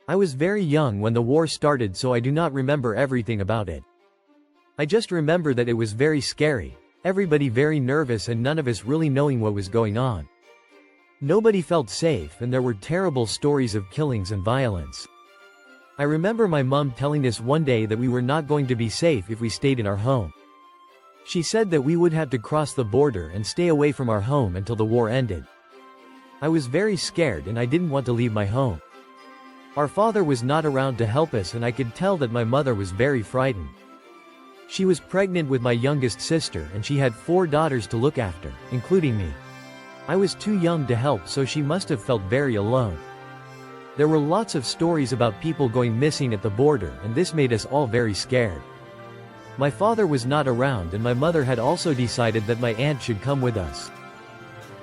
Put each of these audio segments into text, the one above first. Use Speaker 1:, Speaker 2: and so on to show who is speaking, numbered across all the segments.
Speaker 1: I was very young when the war started, so I do not remember everything about it. I just remember that it was very scary, everybody very nervous and none of us really knowing what was going on. Nobody felt safe and there were terrible stories of killings and violence. I remember my mom telling us one day that we were not going to be safe if we stayed in our home. She said that we would have to cross the border and stay away from our home until the war ended. I was very scared and I didn't want to leave my home. Our father was not around to help us and I could tell that my mother was very frightened. She was pregnant with my youngest sister and she had 4 daughters to look after, including me. I was too young to help, so she must have felt very alone. There were lots of stories about people going missing at the border and this made us all very scared. My father was not around and my mother had also decided that my aunt should come with us.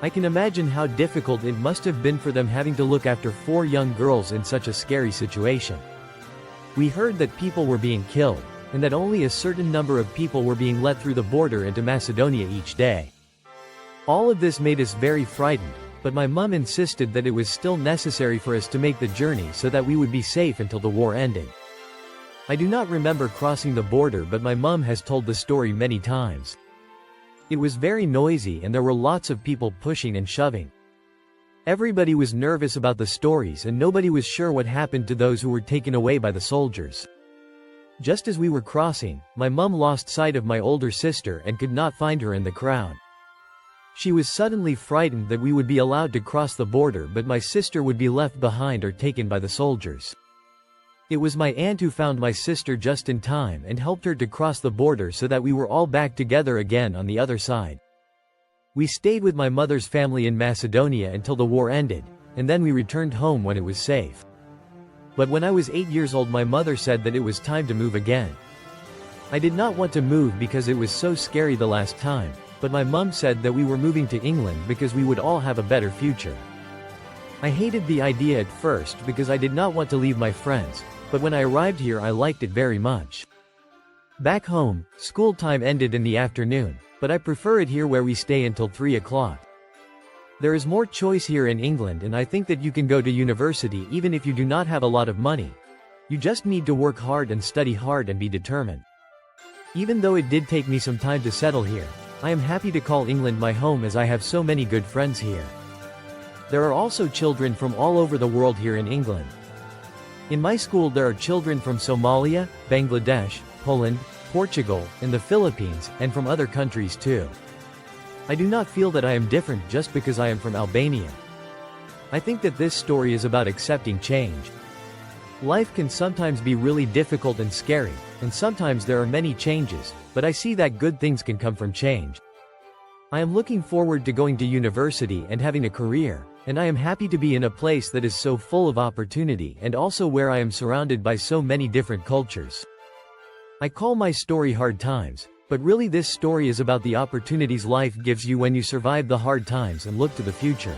Speaker 1: I can imagine how difficult it must have been for them having to look after 4 young girls in such a scary situation. We heard that people were being killed, and that only a certain number of people were being let through the border into Macedonia each day. All of this made us very frightened, but my mom insisted that it was still necessary for us to make the journey so that we would be safe until the war ended. I do not remember crossing the border, but my mom has told the story many times. It was very noisy and there were lots of people pushing and shoving. Everybody was nervous about the stories and nobody was sure what happened to those who were taken away by the soldiers. Just as we were crossing, my mom lost sight of my older sister and could not find her in the crowd. She was suddenly frightened that we would be allowed to cross the border, but my sister would be left behind or taken by the soldiers. It was my aunt who found my sister just in time and helped her to cross the border so that we were all back together again on the other side. We stayed with my mother's family in Macedonia until the war ended, and then we returned home when it was safe. But when I was 8 years old, my mother said that it was time to move again. I did not want to move because it was so scary the last time, but my mom said that we were moving to England because we would all have a better future. I hated the idea at first because I did not want to leave my friends, but when I arrived here I liked it very much. Back home, school time ended in the afternoon, but I prefer it here where we stay until 3 o'clock. There is more choice here in England and I think that you can go to university even if you do not have a lot of money. You just need to work hard and study hard and be determined. Even though it did take me some time to settle here, I am happy to call England my home as I have so many good friends here. There are also children from all over the world here in England. In my school there are children from Somalia, Bangladesh, Poland, Portugal, and the Philippines, and from other countries too. I do not feel that I am different just because I am from Albania. I think that this story is about accepting change. Life can sometimes be really difficult and scary, and sometimes there are many changes, but I see that good things can come from change. I am looking forward to going to university and having a career, and I am happy to be in a place that is so full of opportunity and also where I am surrounded by so many different cultures. I call my story Hard Times, but really this story is about the opportunities life gives you when you survive the hard times and look to the future.